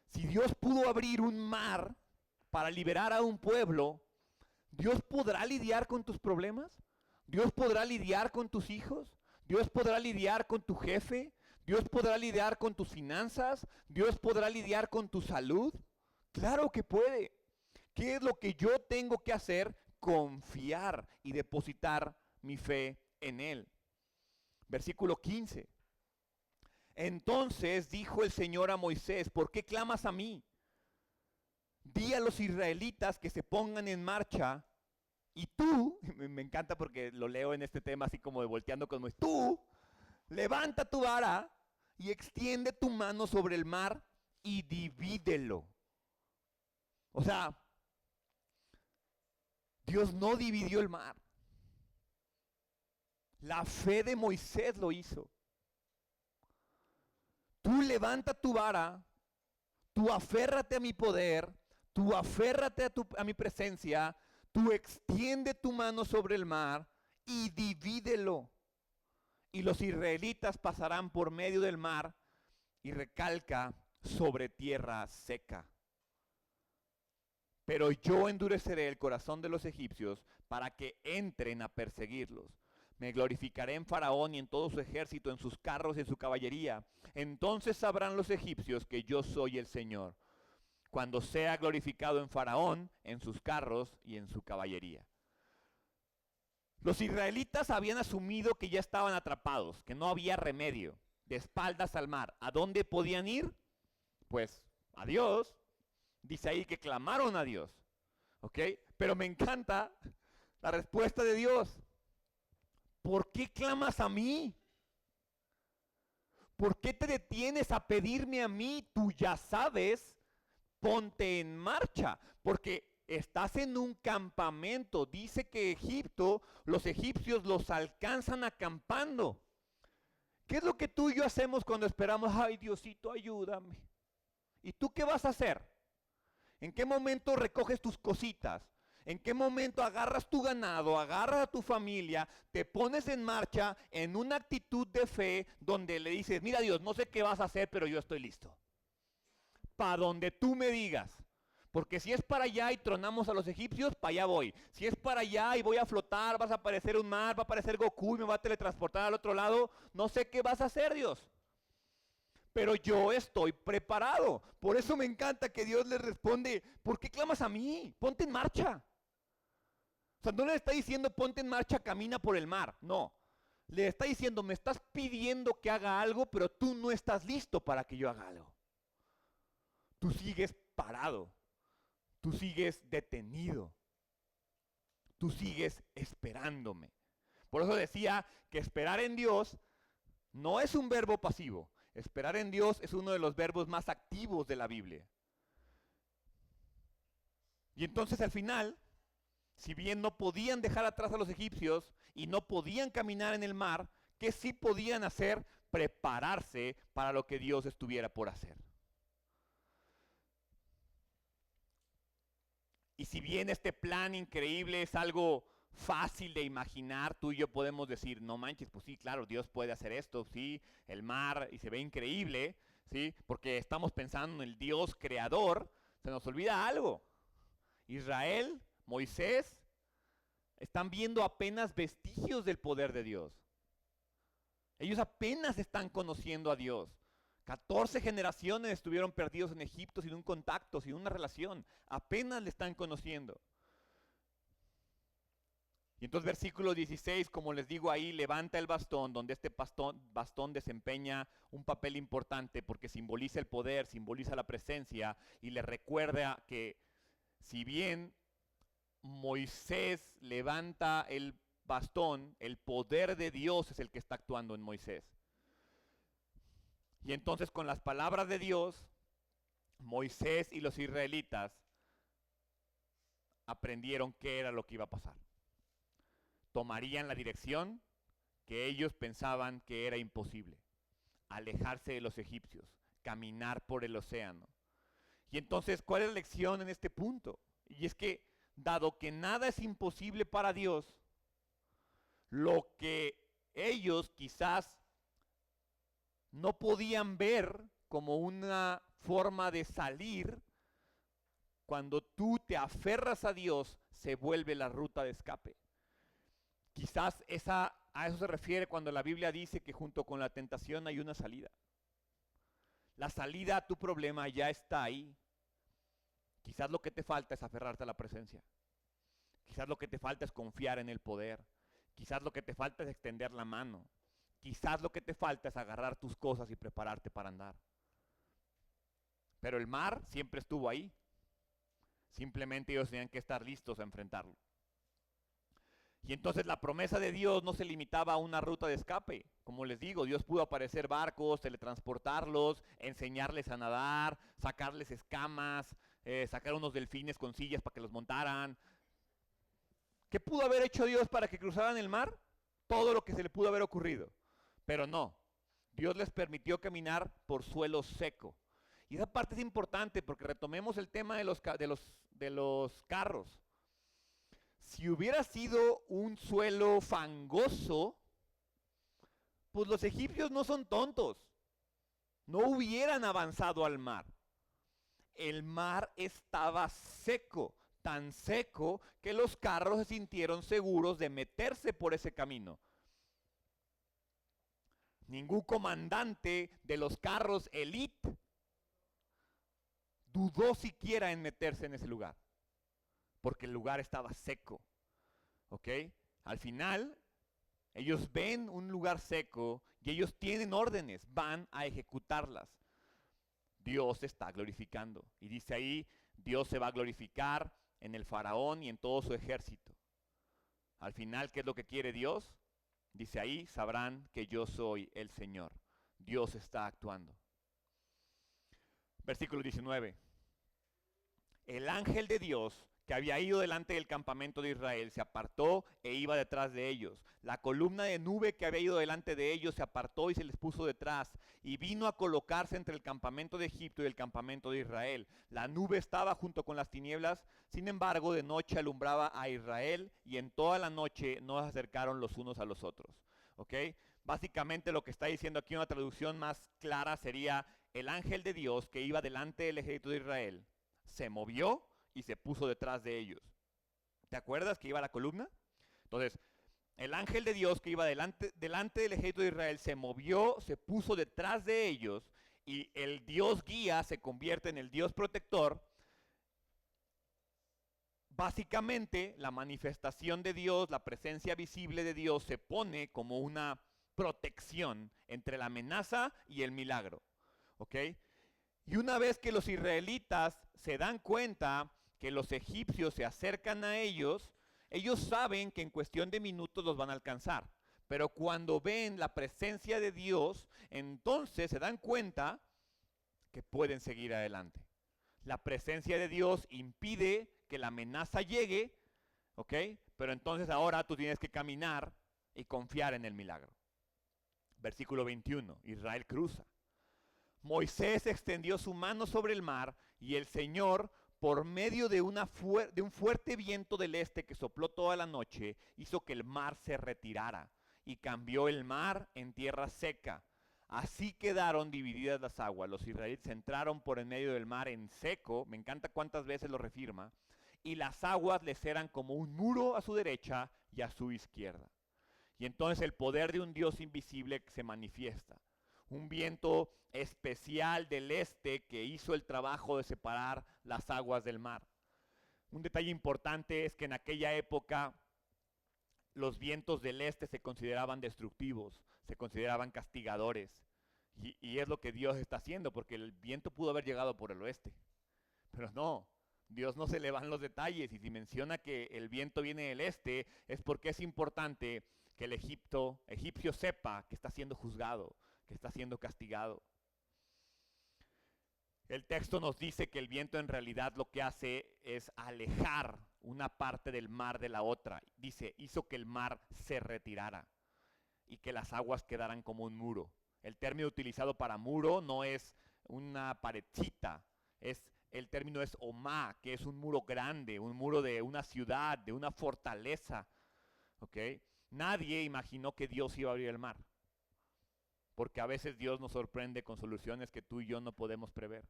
Si Dios pudo abrir un mar para liberar a un pueblo, ¿Dios podrá lidiar con tus problemas? ¿Dios podrá lidiar con tus hijos? ¿Dios podrá lidiar con tu jefe? ¿Dios podrá lidiar con tus finanzas? ¿Dios podrá lidiar con tu salud? Claro que puede. ¿Qué es lo que yo tengo que hacer? Confiar y depositar mi fe en Él. Versículo 15. Entonces dijo el Señor a Moisés, ¿por qué clamas a mí? Di a los israelitas que se pongan en marcha y tú, me encanta porque lo leo en este tema así como de volteando con Moisés, tú levanta tu vara y extiende tu mano sobre el mar y divídelo. O sea, Dios no dividió el mar. La fe de Moisés lo hizo. Tú levanta tu vara, tú aférrate a mi poder, tú aférrate a mi presencia, tú extiende tu mano sobre el mar y divídelo. Y los israelitas pasarán por medio del mar, y recalca, sobre tierra seca. Pero yo endureceré el corazón de los egipcios para que entren a perseguirlos. Me glorificaré en Faraón y en todo su ejército, en sus carros y en su caballería. Entonces sabrán los egipcios que yo soy el Señor, cuando sea glorificado en Faraón, en sus carros y en su caballería. Los israelitas habían asumido que ya estaban atrapados, que no había remedio, de espaldas al mar. ¿A dónde podían ir? Pues a Dios. Dice ahí que clamaron a Dios, ¿ok? Pero me encanta la respuesta de Dios. ¿Por qué clamas a mí? ¿Por qué te detienes a pedirme a mí? Tú ya sabes, ponte en marcha, porque estás en un campamento. Dice que Egipto, los egipcios los alcanzan acampando. ¿Qué es lo que tú y yo hacemos cuando esperamos? Ay, Diosito, ayúdame. ¿Y tú qué vas a hacer? ¿En qué momento recoges tus cositas? ¿En qué momento agarras tu ganado, agarras a tu familia, te pones en marcha en una actitud de fe donde le dices, mira Dios, no sé qué vas a hacer, pero yo estoy listo? Para donde tú me digas. Porque si es para allá y tronamos a los egipcios, para allá voy. Si es para allá y voy a flotar, vas a aparecer un mar, va a aparecer Goku y me va a teletransportar al otro lado, no sé qué vas a hacer, Dios. Pero yo estoy preparado. Por eso me encanta que Dios le responde, ¿por qué clamas a mí? Ponte en marcha. O sea, no le está diciendo ponte en marcha, camina por el mar. No. Le está diciendo, me estás pidiendo que haga algo, pero tú no estás listo para que yo haga algo. Tú sigues parado. Tú sigues detenido. Tú sigues esperándome. Por eso decía que esperar en Dios no es un verbo pasivo. Esperar en Dios es uno de los verbos más activos de la Biblia. Y entonces al final, si bien no podían dejar atrás a los egipcios y no podían caminar en el mar, ¿qué sí podían hacer? Prepararse para lo que Dios estuviera por hacer. Y si bien este plan increíble es algo fácil de imaginar, tú y yo podemos decir, no manches, pues sí, claro, Dios puede hacer esto, sí, el mar, y se ve increíble, sí, porque estamos pensando en el Dios creador, se nos olvida algo. Israel, Moisés, están viendo apenas vestigios del poder de Dios. Ellos apenas están conociendo a Dios. 14 generaciones estuvieron perdidos en Egipto sin un contacto, sin una relación. Apenas le están conociendo. Y entonces versículo 16, como les digo ahí, levanta el bastón, donde este bastón desempeña un papel importante porque simboliza el poder, simboliza la presencia y le recuerda que si bien Moisés levanta el bastón, el poder de Dios es el que está actuando en Moisés. Y entonces con las palabras de Dios, Moisés y los israelitas aprendieron qué era lo que iba a pasar. Tomarían la dirección que ellos pensaban que era imposible. Alejarse de los egipcios, caminar por el océano. Y entonces, ¿cuál es la lección en este punto? Y es que, dado que nada es imposible para Dios, lo que ellos quizás no podían ver como una forma de salir, cuando tú te aferras a Dios, se vuelve la ruta de escape. Quizás a eso se refiere cuando la Biblia dice que junto con la tentación hay una salida. La salida a tu problema ya está ahí. Quizás lo que te falta es aferrarte a la presencia. Quizás lo que te falta es confiar en el poder. Quizás lo que te falta es extender la mano. Quizás lo que te falta es agarrar tus cosas y prepararte para andar. Pero el mar siempre estuvo ahí. Simplemente ellos tenían que estar listos a enfrentarlo. Y entonces la promesa de Dios no se limitaba a una ruta de escape. Como les digo, Dios pudo aparecer barcos, teletransportarlos, enseñarles a nadar, sacarles escamas, sacar unos delfines con sillas para que los montaran. ¿Qué pudo haber hecho Dios para que cruzaran el mar? Todo lo que se le pudo haber ocurrido. Pero no, Dios les permitió caminar por suelo seco. Y esa parte es importante porque retomemos el tema de los carros. Si hubiera sido un suelo fangoso, pues los egipcios no son tontos. No hubieran avanzado al mar. El mar estaba seco, tan seco que los carros se sintieron seguros de meterse por ese camino. Ningún comandante de los carros elite dudó siquiera en meterse en ese lugar, porque el lugar estaba seco. ¿Ok? Al final, ellos ven un lugar seco y ellos tienen órdenes, van a ejecutarlas. Dios se está glorificando. Y dice ahí, Dios se va a glorificar en el faraón y en todo su ejército. Al final, ¿qué es lo que quiere Dios? Dice ahí, sabrán que yo soy el Señor. Dios está actuando. Versículo 19. El ángel de Dios que había ido delante del campamento de Israel se apartó e iba detrás de ellos. La columna de nube que había ido delante de ellos se apartó y se les puso detrás, y vino a colocarse entre el campamento de Egipto y el campamento de Israel. La nube estaba junto con las tinieblas, sin embargo de noche alumbraba a Israel, y en toda la noche no se acercaron los unos a los otros. ¿Ok? Básicamente lo que está diciendo aquí, una traducción más clara sería: el ángel de Dios que iba delante del ejército de Israel se movió y se puso detrás de ellos. ¿Te acuerdas que iba la columna? Entonces, el ángel de Dios que iba delante del ejército de Israel se movió, se puso detrás de ellos, y el Dios guía se convierte en el Dios protector. Básicamente, la manifestación de Dios, la presencia visible de Dios, se pone como una protección entre la amenaza y el milagro. ¿Ok? Y una vez que los israelitas se dan cuenta que los egipcios se acercan a ellos, ellos saben que en cuestión de minutos los van a alcanzar. Pero cuando ven la presencia de Dios, entonces se dan cuenta que pueden seguir adelante. La presencia de Dios impide que la amenaza llegue, ¿ok? Pero entonces ahora tú tienes que caminar y confiar en el milagro. Versículo 21, Israel cruza. Moisés extendió su mano sobre el mar, y el Señor, por medio de un fuerte viento del este que sopló toda la noche, hizo que el mar se retirara, y cambió el mar en tierra seca. Así quedaron divididas las aguas. Los israelitas entraron por en medio del mar en seco, me encanta cuántas veces lo refirma, y las aguas les eran como un muro a su derecha y a su izquierda. Y entonces el poder de un Dios invisible se manifiesta. Un viento especial del este que hizo el trabajo de separar las aguas del mar. Un detalle importante es que en aquella época los vientos del este se consideraban destructivos, se consideraban castigadores. Y es lo que Dios está haciendo, porque el viento pudo haber llegado por el oeste. Pero no, Dios no se le van los detalles, y si menciona que el viento viene del este, es porque es importante que el egipcio sepa que está siendo juzgado, que está siendo castigado. El texto nos dice que el viento en realidad lo que hace es alejar una parte del mar de la otra. Dice, hizo que el mar se retirara y que las aguas quedaran como un muro. El término utilizado para muro no es una paredcita, es el término es Omá, que es un muro grande, un muro de una ciudad, de una fortaleza. ¿Ok? Nadie imaginó que Dios iba a abrir el mar, porque a veces Dios nos sorprende con soluciones que tú y yo no podemos prever.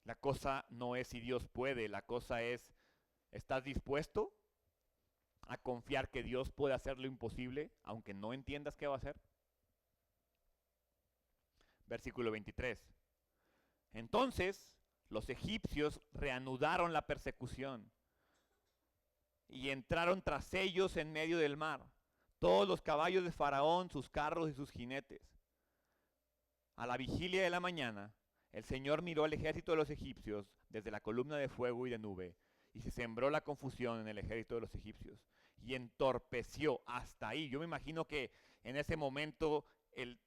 La cosa no es si Dios puede, la cosa es, ¿estás dispuesto a confiar que Dios puede hacer lo imposible, aunque no entiendas qué va a hacer? Versículo 23. Entonces los egipcios reanudaron la persecución y entraron tras ellos en medio del mar, todos los caballos de Faraón, sus carros y sus jinetes. A la vigilia de la mañana, el Señor miró al ejército de los egipcios desde la columna de fuego y de nube, y se sembró la confusión en el ejército de los egipcios, y entorpeció hasta ahí. Yo me imagino que en ese momento el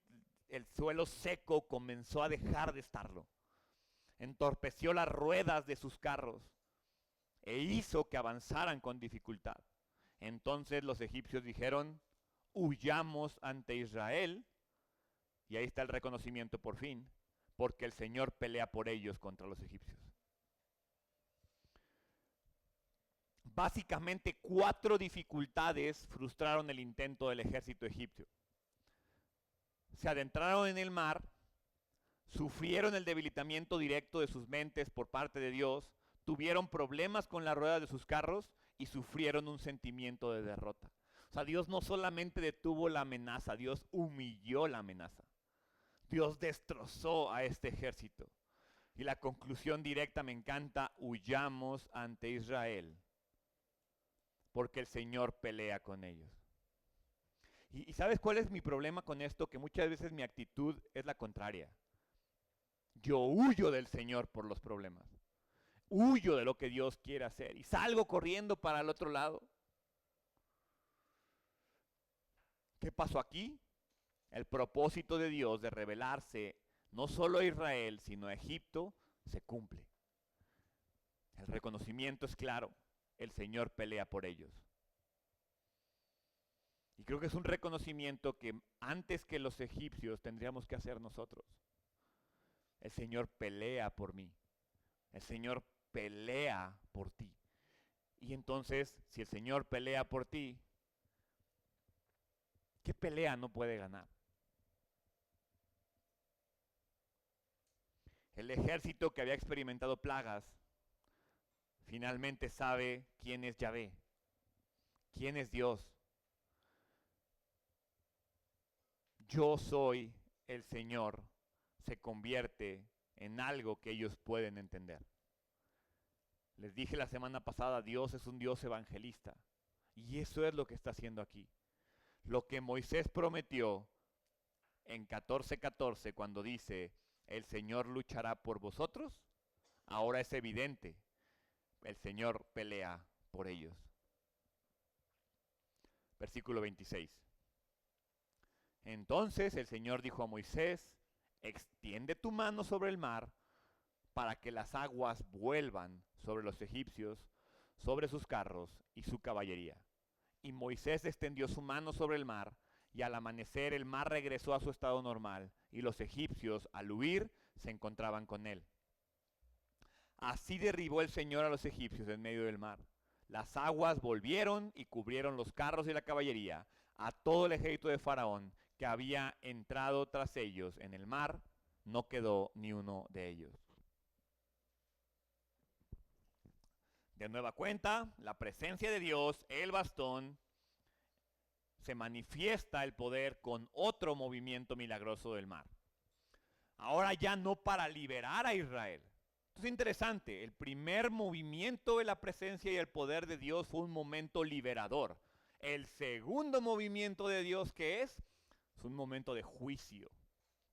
suelo seco comenzó a dejar de estarlo. Entorpeció las ruedas de sus carros e hizo que avanzaran con dificultad. Entonces los egipcios dijeron, huyamos ante Israel, y ahí está el reconocimiento por fin, porque el Señor pelea por ellos contra los egipcios. Básicamente 4 dificultades frustraron el intento del ejército egipcio. Se adentraron en el mar, sufrieron el debilitamiento directo de sus mentes por parte de Dios, tuvieron problemas con las ruedas de sus carros y sufrieron un sentimiento de derrota. O sea, Dios no solamente detuvo la amenaza, Dios humilló la amenaza. Dios destrozó a este ejército. Y la conclusión directa me encanta, huyamos ante Israel, porque el Señor pelea con ellos. ¿Y sabes cuál es mi problema con esto? Que muchas veces mi actitud es la contraria. Yo huyo del Señor por los problemas. Huyo de lo que Dios quiere hacer y salgo corriendo para el otro lado. ¿Qué pasó aquí? El propósito de Dios de revelarse no solo a Israel, sino a Egipto, se cumple. El reconocimiento es claro. El Señor pelea por ellos. Y creo que es un reconocimiento que antes que los egipcios tendríamos que hacer nosotros. El Señor pelea por mí. El Señor pelea por ti. Y entonces, si el Señor pelea por ti, ¿qué pelea no puede ganar? El ejército que había experimentado plagas, finalmente sabe quién es Yahvé, quién es Dios. Yo soy el Señor, se convierte en algo que ellos pueden entender. Les dije la semana pasada, Dios es un Dios evangelista. Y eso es lo que está haciendo aquí. Lo que Moisés prometió en 14:14 cuando dice, el Señor luchará por vosotros, ahora es evidente. El Señor pelea por ellos. Versículo 26. Entonces el Señor dijo a Moisés, extiende tu mano sobre el mar para que las aguas vuelvan sobre los egipcios, sobre sus carros y su caballería. Y Moisés extendió su mano sobre el mar, y al amanecer el mar regresó a su estado normal, y los egipcios, al huir, se encontraban con él. Así derribó el Señor a los egipcios en medio del mar. Las aguas volvieron y cubrieron los carros y la caballería, a todo el ejército de Faraón que había entrado tras ellos en el mar, no quedó ni uno de ellos. De nueva cuenta, la presencia de Dios, el bastón, se manifiesta el poder con otro movimiento milagroso del mar. Ahora ya no para liberar a Israel. Esto es interesante, el primer movimiento de la presencia y el poder de Dios fue un momento liberador. El segundo movimiento de Dios, ¿qué es? Es un momento de juicio.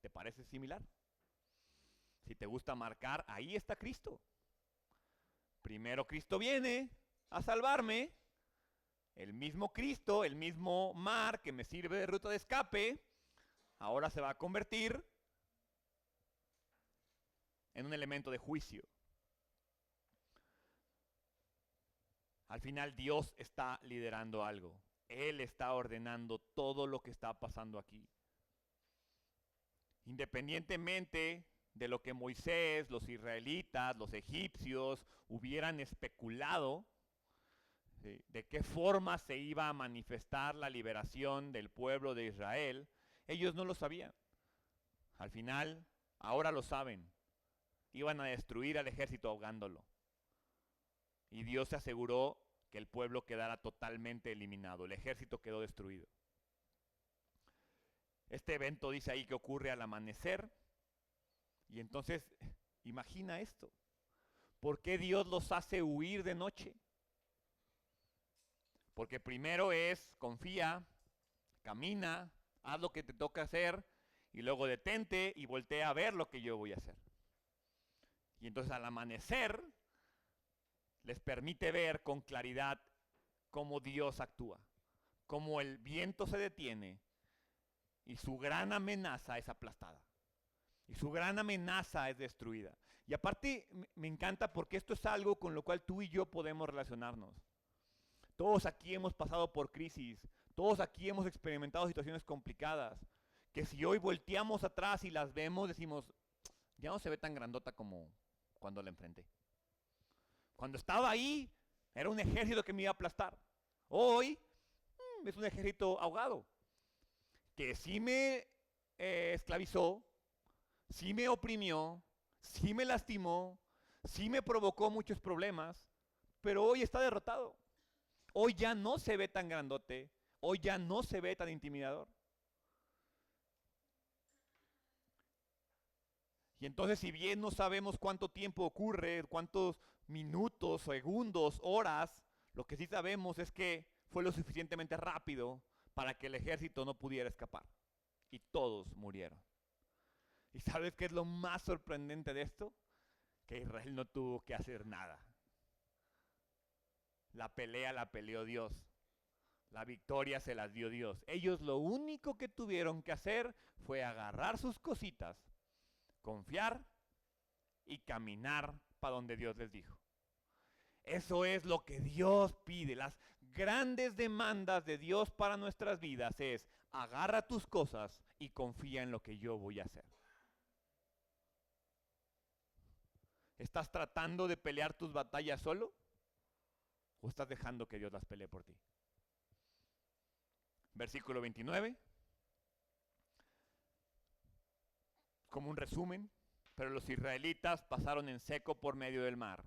¿Te parece similar? Si te gusta marcar, ahí está Cristo. Primero Cristo viene a salvarme. El mismo Cristo, el mismo mar que me sirve de ruta de escape, ahora se va a convertir en un elemento de juicio. Al final Dios está liderando algo. Él está ordenando todo lo que está pasando aquí. Independientemente de lo que Moisés, los israelitas, los egipcios hubieran especulado, ¿sí?, de qué forma se iba a manifestar la liberación del pueblo de Israel, ellos no lo sabían. Al final, ahora lo saben. Iban a destruir al ejército ahogándolo. Y Dios se aseguró que el pueblo quedara totalmente eliminado. El ejército quedó destruido. Este evento dice ahí que ocurre al amanecer. Y entonces, imagina esto. ¿Por qué Dios los hace huir de noche? Porque primero es, confía, camina, haz lo que te toca hacer, y luego detente y voltea a ver lo que yo voy a hacer. Y entonces al amanecer les permite ver con claridad cómo Dios actúa, cómo el viento se detiene y su gran amenaza es aplastada. Y su gran amenaza es destruida. Y aparte me encanta porque esto es algo con lo cual tú y yo podemos relacionarnos. Todos aquí hemos pasado por crisis, todos aquí hemos experimentado situaciones complicadas, que si hoy volteamos atrás y las vemos, decimos, ya no se ve tan grandota como cuando la enfrenté. Cuando estaba ahí, era un ejército que me iba a aplastar. Hoy, es un ejército ahogado, que sí me esclavizó, sí me oprimió, sí me lastimó, sí me provocó muchos problemas, pero hoy está derrotado. Hoy ya no se ve tan grandote, hoy ya no se ve tan intimidador. Y entonces, si bien no sabemos cuánto tiempo ocurre, cuántos minutos, segundos, horas, lo que sí sabemos es que fue lo suficientemente rápido para que el ejército no pudiera escapar. Y todos murieron. ¿Y sabes qué es lo más sorprendente de esto? Que Israel no tuvo que hacer nada. La pelea la peleó Dios. La victoria se las dio Dios. Ellos lo único que tuvieron que hacer fue agarrar sus cositas, confiar y caminar para donde Dios les dijo. Eso es lo que Dios pide. Las grandes demandas de Dios para nuestras vidas es: agarra tus cosas y confía en lo que yo voy a hacer. ¿Estás tratando de pelear tus batallas solo? ¿O estás dejando que Dios las pelee por ti? Versículo 29. Como un resumen, pero los israelitas pasaron en seco por medio del mar,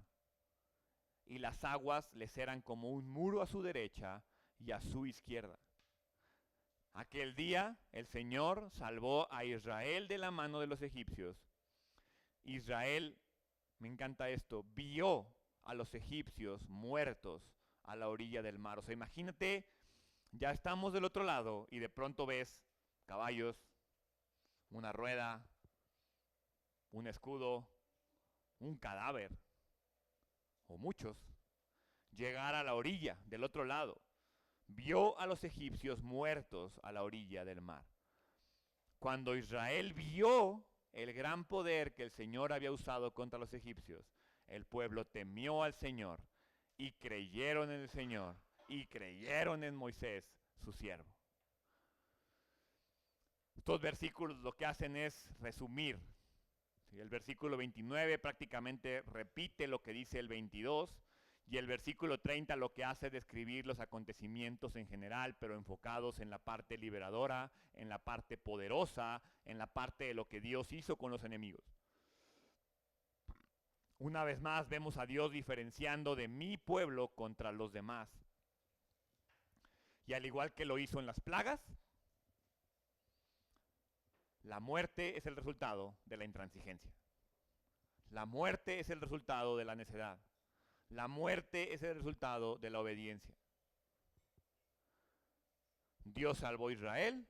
y las aguas les eran como un muro a su derecha y a su izquierda. Aquel día el Señor salvó a Israel de la mano de los egipcios. Israel, me encanta esto, vio a los egipcios muertos a la orilla del mar. O sea, imagínate, ya estamos del otro lado y de pronto ves caballos, una rueda, un escudo, un cadáver, o muchos, llegar a la orilla del otro lado. Vio a los egipcios muertos a la orilla del mar. Cuando Israel vio el gran poder que el Señor había usado contra los egipcios, el pueblo temió al Señor y creyeron en el Señor y creyeron en Moisés, su siervo. Estos versículos lo que hacen es resumir. El versículo 29 prácticamente repite lo que dice el 22, y el versículo 30 lo que hace es describir los acontecimientos en general, pero enfocados en la parte liberadora, en la parte poderosa, en la parte de lo que Dios hizo con los enemigos. Una vez más vemos a Dios diferenciando de mi pueblo contra los demás. Y al igual que lo hizo en las plagas, la muerte es el resultado de la intransigencia. La muerte es el resultado de la necedad. La muerte es el resultado de la obediencia. Dios salvó a Israel.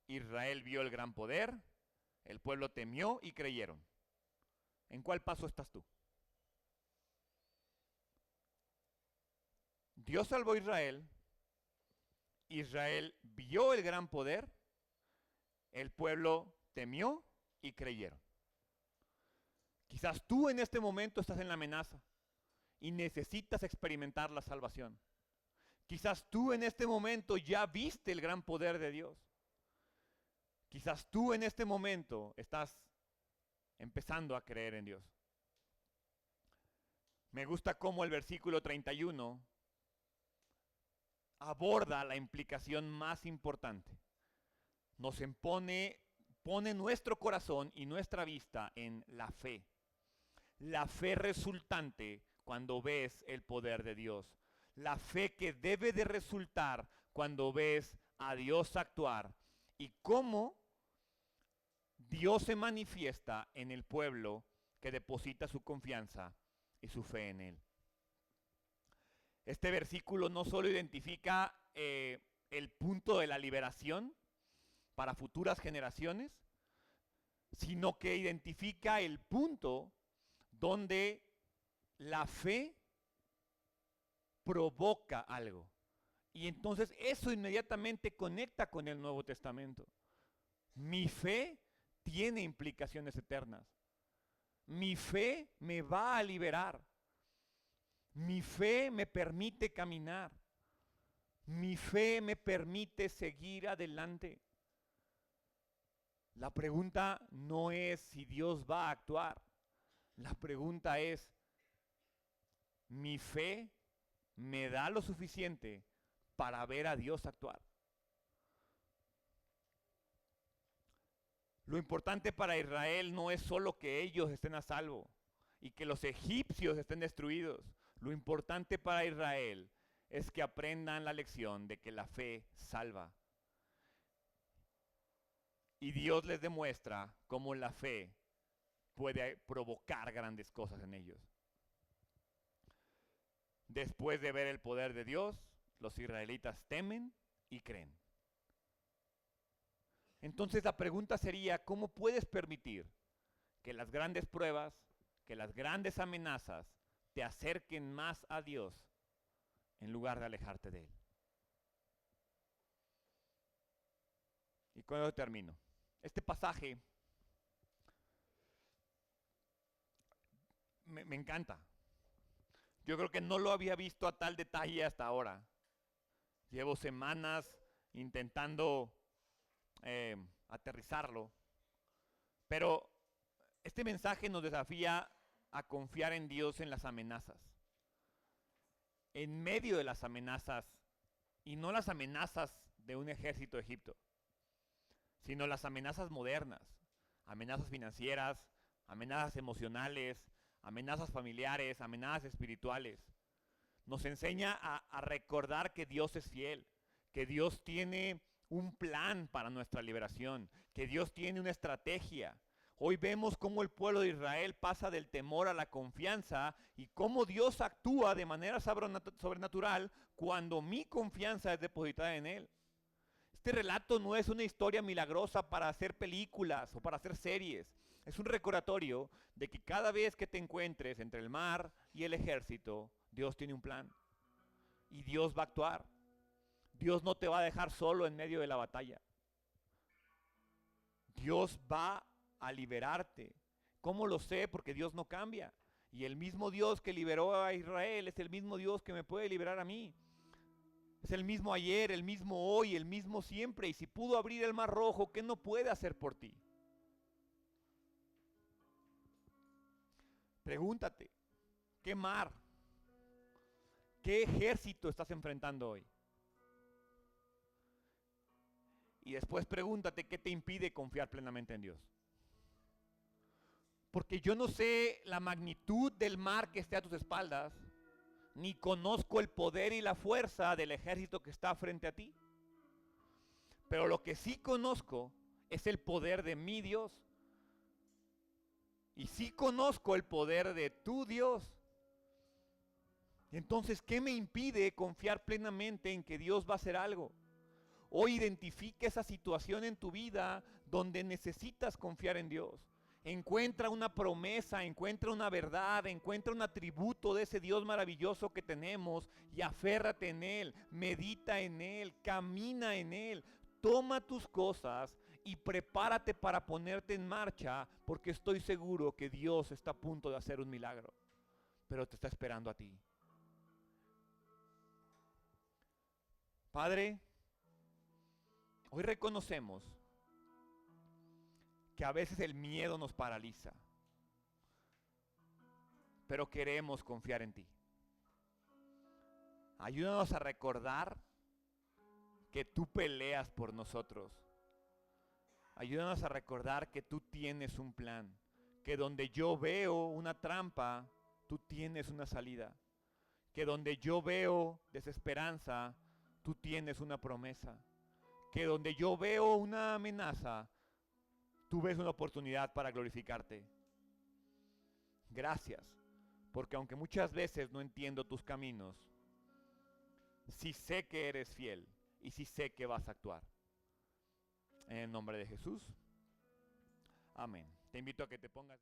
Israel vio el gran poder. El pueblo temió y creyeron. ¿En cuál paso estás tú? Dios salvó a Israel. Israel vio el gran poder. El pueblo temió y creyeron. Quizás tú en este momento estás en la amenaza y necesitas experimentar la salvación. Quizás tú en este momento ya viste el gran poder de Dios. Quizás tú en este momento estás empezando a creer en Dios. Me gusta cómo el versículo 31 aborda la implicación más importante. Pone nuestro corazón y nuestra vista en la fe. La fe resultante cuando ves el poder de Dios. La fe que debe de resultar cuando ves a Dios actuar. Y cómo Dios se manifiesta en el pueblo que deposita su confianza y su fe en Él. Este versículo no solo identifica el punto de la liberación para futuras generaciones, sino que identifica el punto donde la fe provoca algo. Y entonces eso inmediatamente conecta con el Nuevo Testamento. Mi fe tiene implicaciones eternas. Mi fe me va a liberar. Mi fe me permite caminar. Mi fe me permite seguir adelante. La pregunta no es si Dios va a actuar. La pregunta es, ¿mi fe me da lo suficiente para ver a Dios actuar? Lo importante para Israel no es solo que ellos estén a salvo y que los egipcios estén destruidos. Lo importante para Israel es que aprendan la lección de que la fe salva. Y Dios les demuestra cómo la fe puede provocar grandes cosas en ellos. Después de ver el poder de Dios, los israelitas temen y creen. Entonces la pregunta sería, ¿cómo puedes permitir que las grandes pruebas, que las grandes amenazas te acerquen más a Dios en lugar de alejarte de Él? Y con eso termino. Este pasaje me encanta. Yo creo que no lo había visto a tal detalle hasta ahora. Llevo semanas intentando aterrizarlo. Pero este mensaje nos desafía a confiar en Dios en las amenazas. En medio de las amenazas, y no las amenazas de un ejército de Egipto, sino las amenazas modernas, amenazas financieras, amenazas emocionales, amenazas familiares, amenazas espirituales. Nos enseña a recordar que Dios es fiel, que Dios tiene un plan para nuestra liberación, que Dios tiene una estrategia. Hoy vemos cómo el pueblo de Israel pasa del temor a la confianza y cómo Dios actúa de manera sobrenatural cuando mi confianza es depositada en Él. Este relato no es una historia milagrosa para hacer películas o para hacer series. Es un recordatorio de que cada vez que te encuentres entre el mar y el ejército, Dios tiene un plan. Y Dios va a actuar. Dios no te va a dejar solo en medio de la batalla. Dios va a liberarte. ¿Cómo lo sé? Porque Dios no cambia. Y el mismo Dios que liberó a Israel es el mismo Dios que me puede liberar a mí. Es el mismo ayer, el mismo hoy, el mismo siempre. Y si pudo abrir el mar rojo, ¿qué no puede hacer por ti? Pregúntate, ¿qué mar? ¿Qué ejército estás enfrentando hoy? Y después pregúntate, ¿qué te impide confiar plenamente en Dios? Porque yo no sé la magnitud del mar que esté a tus espaldas, ni conozco el poder y la fuerza del ejército que está frente a ti. Pero lo que sí conozco es el poder de mi Dios. Y sí conozco el poder de tu Dios. Entonces, ¿qué me impide confiar plenamente en que Dios va a hacer algo? Hoy identifica esa situación en tu vida donde necesitas confiar en Dios. Encuentra una promesa, encuentra una verdad, encuentra un atributo de ese Dios maravilloso que tenemos y aférrate en Él, medita en Él, camina en Él. Toma tus cosas y prepárate para ponerte en marcha porque estoy seguro que Dios está a punto de hacer un milagro, pero te está esperando a ti. Padre, hoy reconocemos que a veces el miedo nos paraliza. pero queremos confiar en ti. Ayúdanos a recordar que tú peleas por nosotros. Ayúdanos a recordar que tú tienes un plan, que donde yo veo una trampa, tú tienes una salida, que donde yo veo desesperanza, tú tienes una promesa, que donde yo veo una amenaza, tú ves una oportunidad para glorificarte. Gracias, porque aunque muchas veces no entiendo tus caminos, sí sé que eres fiel y sí sé que vas a actuar. En el nombre de Jesús. Amén. Te invito a que te pongas...